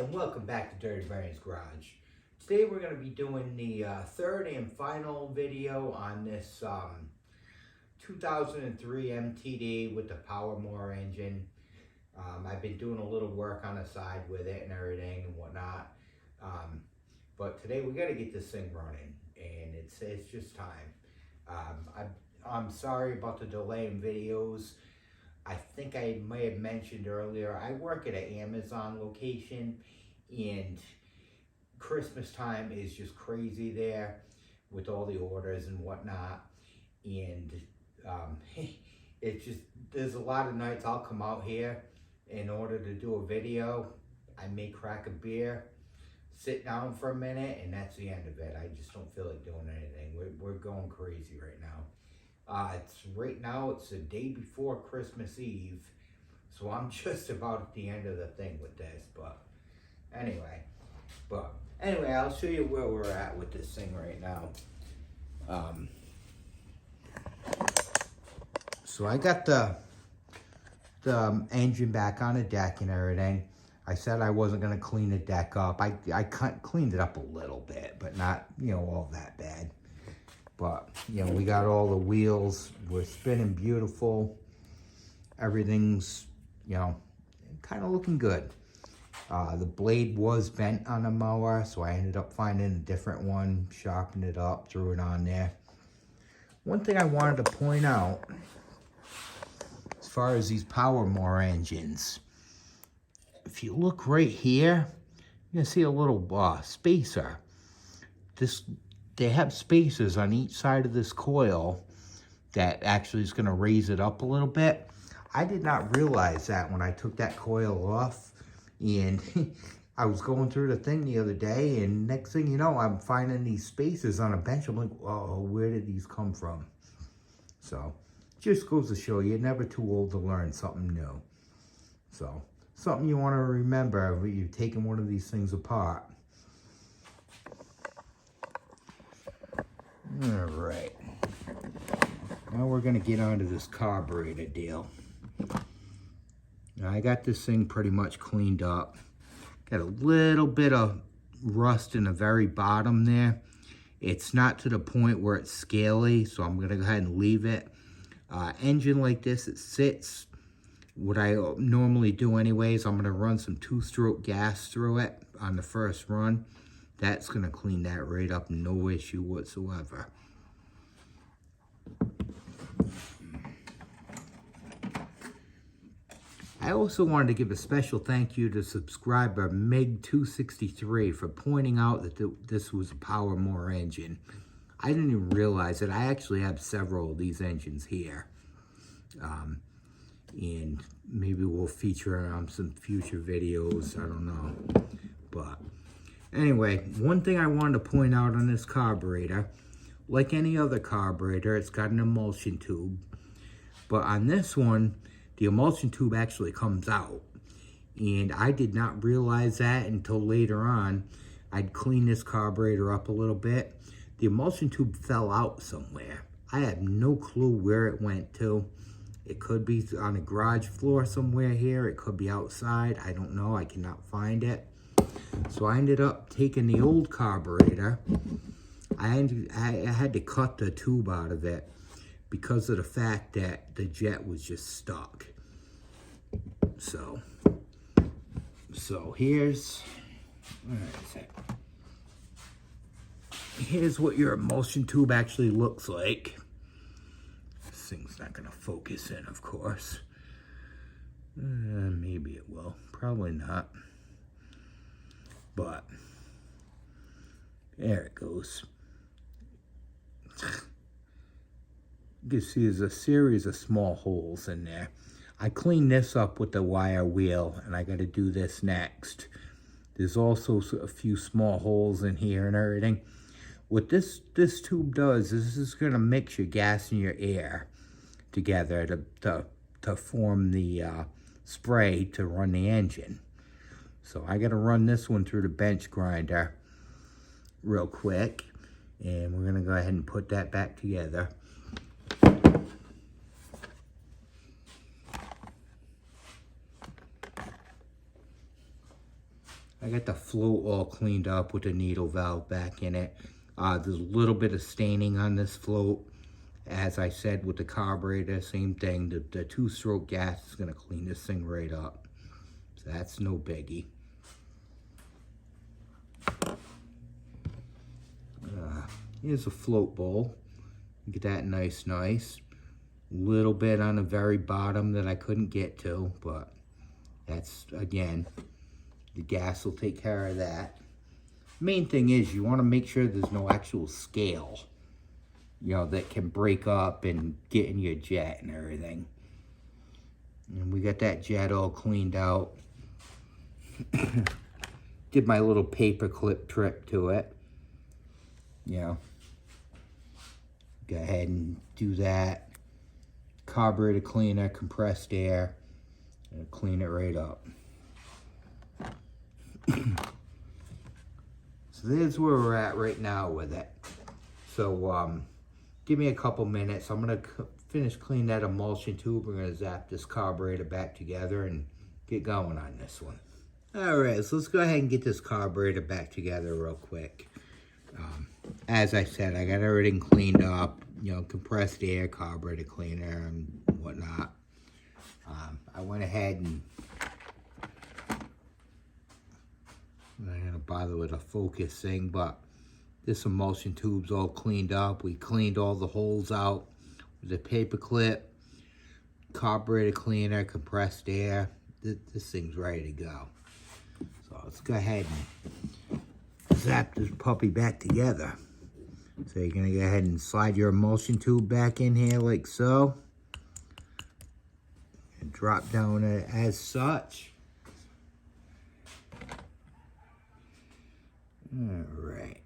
and welcome back to Dirty Brian's Garage. Today we're going to be doing the third and final video on this 2003 MTD with the powermore engine. I've been doing a little work on the side with it and everything and whatnot. But today we got to get this thing running, and it's just time. I'm sorry about the delay in videos. I think I may have mentioned earlier, I work at an Amazon location, and Christmas time is just crazy there with all the orders and whatnot. And it's just, there's a lot of nights I'll come out here in order to do a video. I may crack a beer, sit down for a minute, and that's the end of it. I just don't feel like doing anything. We're going crazy right now. Right now it's the day before Christmas Eve, so I'm just about at the end of the thing with this. But anyway, I'll show you where we're at with this thing right now. So I got the engine back on the deck and everything. I said I wasn't gonna clean the deck up. I cleaned it up a little bit, but not, all that bad. But, we got all the wheels. We're spinning beautiful. Everything's, kind of looking good. The blade was bent on the mower, so I ended up finding a different one, sharpened it up, threw it on there. One thing I wanted to point out, as far as these powermore engines, if you look right here, you can see a little spacer. They have spacers on each side of this coil that actually is going to raise it up a little bit. I did not realize that when I took that coil off, and I was going through the thing the other day, and next thing you know, I'm finding these spacers on a bench. I'm like, oh, where did these come from? So, just goes to show you're never too old to learn something new. So, something you want to remember when you're taking one of these things apart. All right, now we're gonna get onto this carburetor deal. Now I got this thing pretty much cleaned up. Got a little bit of rust in the very bottom there. It's not to the point where it's scaly, so I'm gonna go ahead and leave it. Engine like this, it sits. What I normally do anyways, I'm gonna run some 2-stroke gas through it on the first run. That's going to clean that right up, no issue whatsoever. I also wanted to give a special thank you to subscriber Meg263 for pointing out that this was a powermore engine. I didn't even realize that. I actually have several of these engines here. And maybe we'll feature on some future videos, I don't know. But anyway, one thing I wanted to point out on this carburetor, like any other carburetor, it's got an emulsion tube. But on this one, the emulsion tube actually comes out. And I did not realize that until later on. I'd cleaned this carburetor up a little bit. The emulsion tube fell out somewhere. I have no clue where it went to. It could be on a garage floor somewhere here. It could be outside. I don't know. I cannot find it. So I ended up taking the old carburetor. I had to cut the tube out of it because of the fact that the jet was just stuck. So here's what your emulsion tube actually looks like. This thing's not gonna focus in, of course. Maybe it will, probably not. But there it goes. You can see there's a series of small holes in there. I cleaned this up with the wire wheel, and I got to do this next. There's also a few small holes in here and everything. What this tube does is this is going to mix your gas and your air together to form the spray to run the engine. So I got to run this one through the bench grinder real quick, and we're going to go ahead and put that back together. I got the float all cleaned up with the needle valve back in it. There's a little bit of staining on this float. As I said with the carburetor, same thing. The two-stroke gas is going to clean this thing right up. So that's no biggie. Here's a float bowl. Get that nice. Little bit on the very bottom that I couldn't get to, but that's, again, the gas will take care of that. Main thing is you want to make sure there's no actual scale, you know, that can break up and get in your jet and everything. And we got that jet all cleaned out. Did my little paper clip trip to it. You know, go ahead and do that. Carburetor cleaner, compressed air, and clean it right up. So there's where we're at right now with it. So give me a couple minutes. I'm gonna finish cleaning that emulsion tube. We're gonna zap this carburetor back together and get going on this one. All right, so let's go ahead and get this carburetor back together real quick. As I said, I got everything cleaned up, you know, compressed air, carburetor cleaner, and whatnot. I went ahead and I'm not gonna bother with a focus thing, but this emulsion tube's all cleaned up. We cleaned all the holes out with a paper clip, carburetor cleaner, compressed air. This thing's ready to go. So let's go ahead and zap this puppy back together. So you're gonna go ahead and slide your emulsion tube back in here like so. And drop down it as such. All right.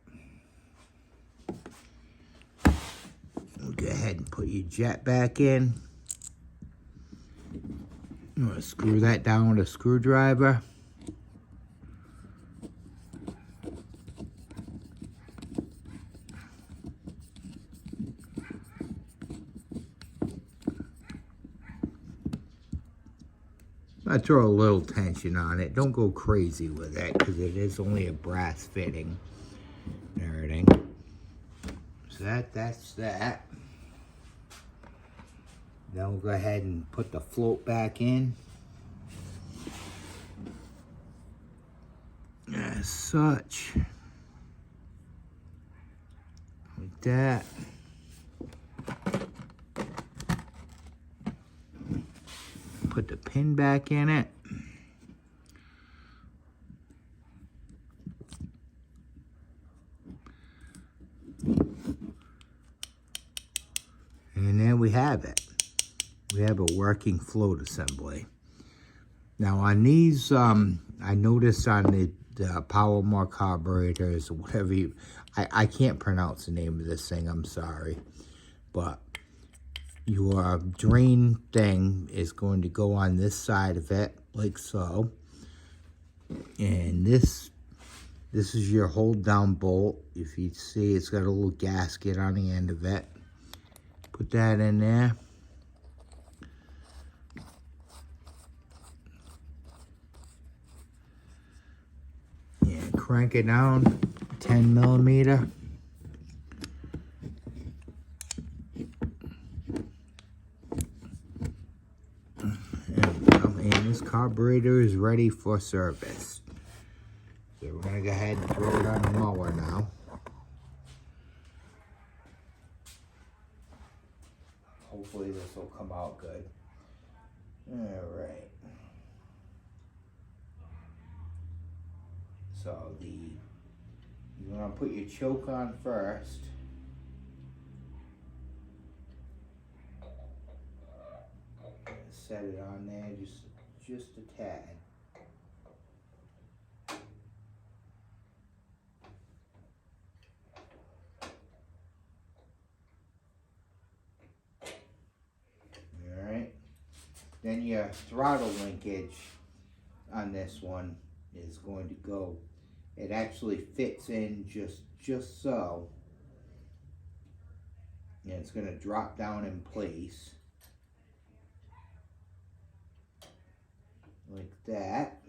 We'll go ahead and put your jet back in. I'm gonna screw that down with a screwdriver. I throw a little tension on it. Don't go crazy with it because it is only a brass fitting and everything. So that's that. Then we'll go ahead and put the float back in. As such. Like that. Put the pin back in it. And there we have it. We have a working float assembly. Now on these, I noticed on the powermore carburetors, whatever you, I can't pronounce the name of this thing, I'm sorry. But your drain thing is going to go on this side of it, like so. And this is your hold down bolt. If you see, it's got a little gasket on the end of it. Put that in there. And crank it down, 10 millimeter. And this carburetor is ready for service. So we're gonna go ahead and throw it on the mower now. Hopefully this will come out good. All right. So you're gonna put your choke on first. Set it on there just a tad. All right. Then your throttle linkage on this one is going to go. It actually fits in just so. And it's going to drop down in place. Like that.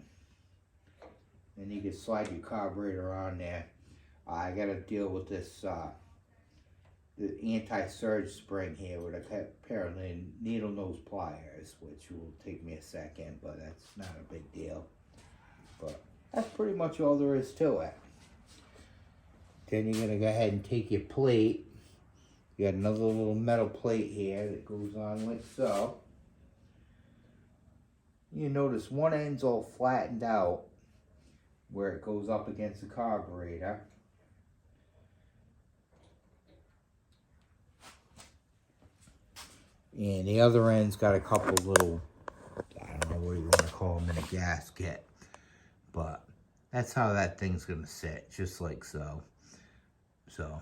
and you can slide your carburetor on there. I got to deal with this the anti-surge spring here with apparently needle nose pliers, which will take me a second, but that's not a big deal. But that's pretty much all there is to it. Then you're gonna go ahead and take your plate. You got another little metal plate here that goes on like so. You notice one end's all flattened out where it goes up against the carburetor. And the other end's got a couple little, I don't know what you want to call them, in a gasket. But that's how that thing's going to sit, just like so. So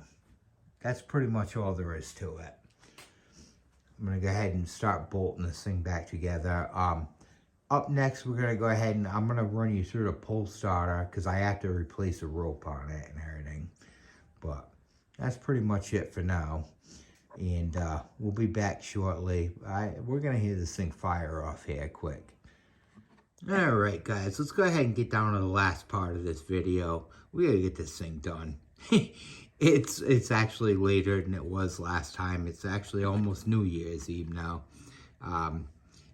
that's pretty much all there is to it. I'm going to go ahead and start bolting this thing back together. Up next, we're going to go ahead and I'm going to run you through the pull starter because I have to replace a rope on it and everything. But that's pretty much it for now. And we'll be back shortly. We're going to hear this thing fire off here quick. Alright guys, let's go ahead and get down to the last part of this video. We got to get this thing done. It's actually later than it was last time. It's actually almost New Year's Eve now.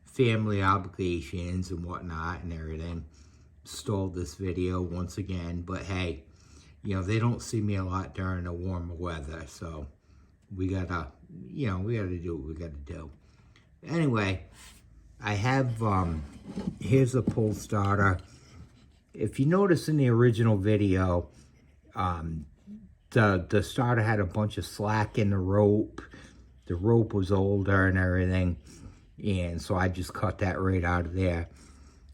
Family obligations and whatnot and everything stalled this video once again. But hey, you know, they don't see me a lot during the warmer weather, so we gotta do what we gotta do. Anyway, I have, here's the pull starter. If you notice in the original video, the starter had a bunch of slack in the rope. The rope was older and everything. And so I just cut that right out of there.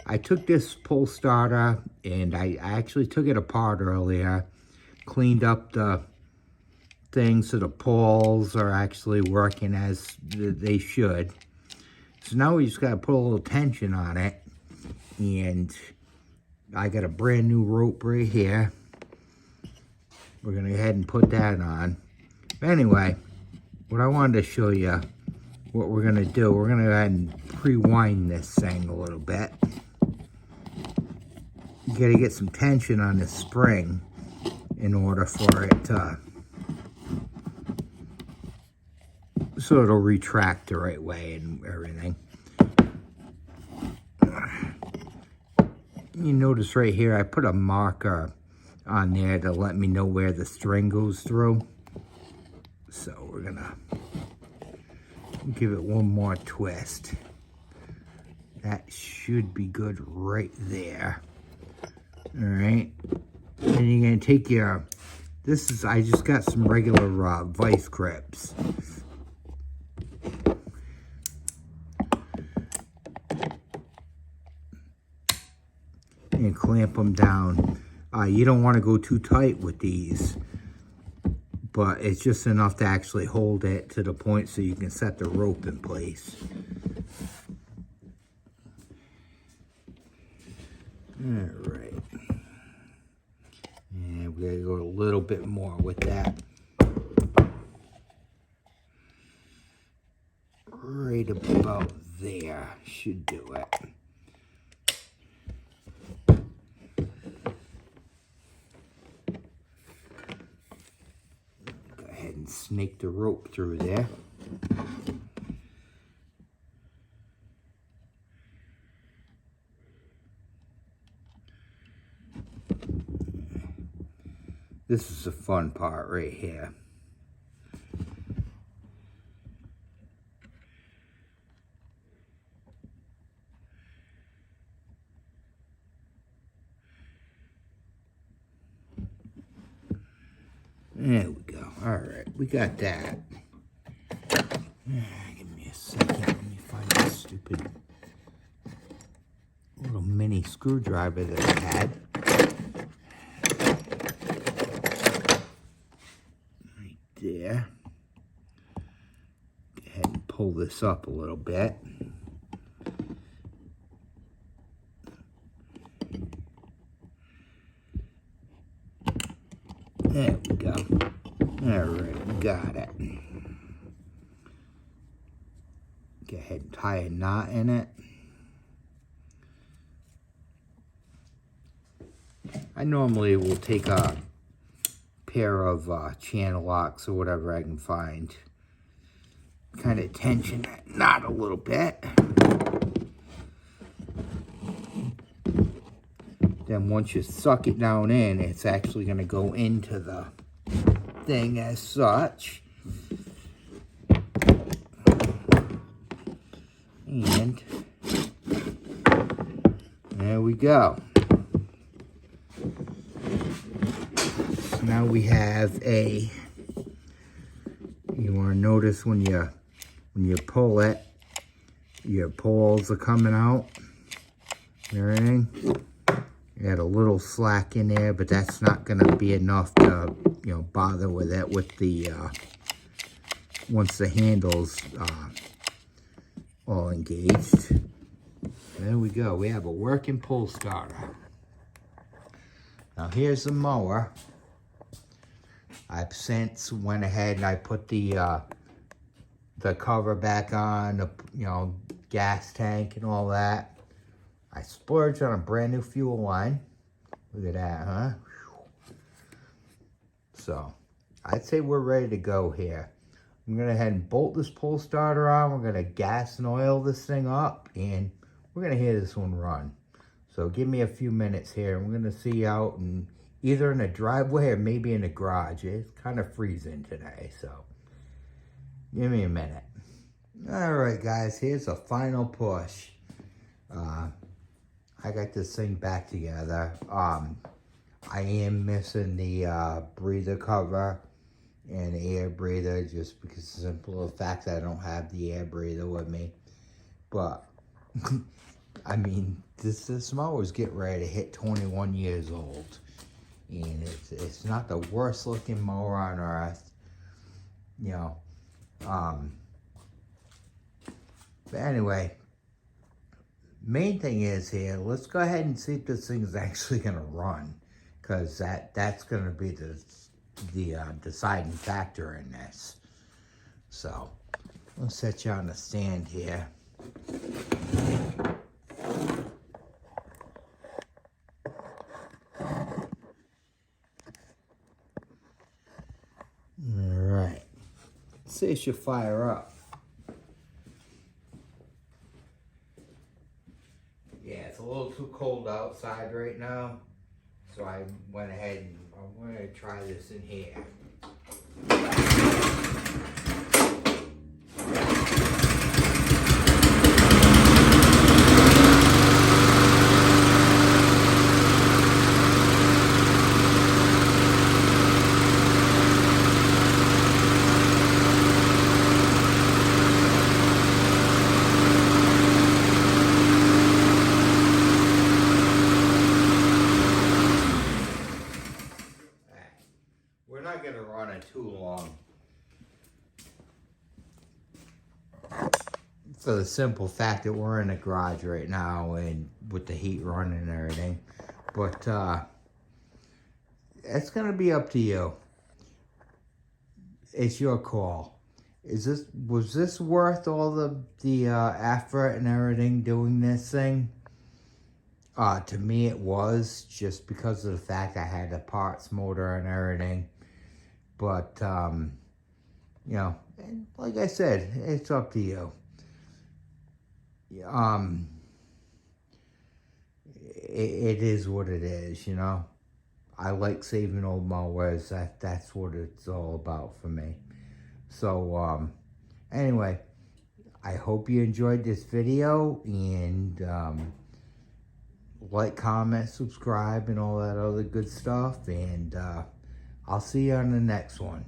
I took this pull starter and I actually took it apart earlier. Cleaned up the things so the pulls are actually working as they should. So now we just got to put a little tension on it. And I got a brand new rope right here. We're going to go ahead and put that on. Anyway, what I wanted to show you, what we're going to do, we're going to go ahead and pre-wind this thing a little bit. You got to get some tension on the spring in order for it to, so it'll retract the right way and everything. You notice right here, I put a marker on there to let me know where the string goes through. So we're gonna give it one more twist. That should be good right there. All right. And you're gonna take your, I just got some regular vice grips. And clamp them down. You don't want to go too tight with these, but it's just enough to actually hold it to the point so you can set the rope in place. All right. And we gotta go a little bit more with that. Right about there should do it. And snake the rope through there. This is the fun part right here. There we go. All right, we got that. Give me a second. Let me find this stupid little mini screwdriver that I had. Right there. Go ahead and pull this up a little bit. There we go. All right, we got it. Go ahead and tie a knot in it. I normally will take a pair of channel locks or whatever I can find. Kind of tension that knot a little bit. Then once you suck it down in, it's actually going to go into the thing as such. And there we go. So now we have a, you want to notice when you pull it, your poles are coming out and everything. You had a little slack in there, but that's not going to be enough to, you know, bother with it with the, once the handle's all engaged. There we go. We have a working pull starter. Now here's the mower. I've since went ahead and I put the cover back on, the, you know, gas tank and all that. I splurged on a brand new fuel line. Look at that, huh? So, I'd say we're ready to go here. I'm going to go ahead and bolt this pull starter on. We're going to gas and oil this thing up, and we're going to hear this one run. So, give me a few minutes here. I'm going to see out in either in the driveway or maybe in the garage. It's kind of freezing today, so give me a minute. All right, guys, here's a final push. I got this thing back together. I am missing the breather cover and the air breather just because of the simple fact that I don't have the air breather with me. But, I mean, this mower's getting ready to hit 21 years old. And it's not the worst looking mower on earth. You know. But anyway, main thing is here, let's go ahead and see if this thing is actually going to run, because that's going to be the deciding factor in this. So, let's set you on the stand here. Alright, let's see if she'll fire up. Yeah, it's a little too cold outside right now, so I went ahead and I'm going to try this in here. We're not going to run it too long. For the simple fact that we're in the garage right now and with the heat running and everything. But it's going to be up to you. It's your call. Was this worth all the effort and everything doing this thing? To me it was, just because of the fact I had the parts motor and everything. But, you know, like I said, it's up to you. It is what it is, you know. I like saving old mowers. That's what it's all about for me. So, anyway, I hope you enjoyed this video, and like, comment, subscribe, and all that other good stuff. And I'll see you on the next one.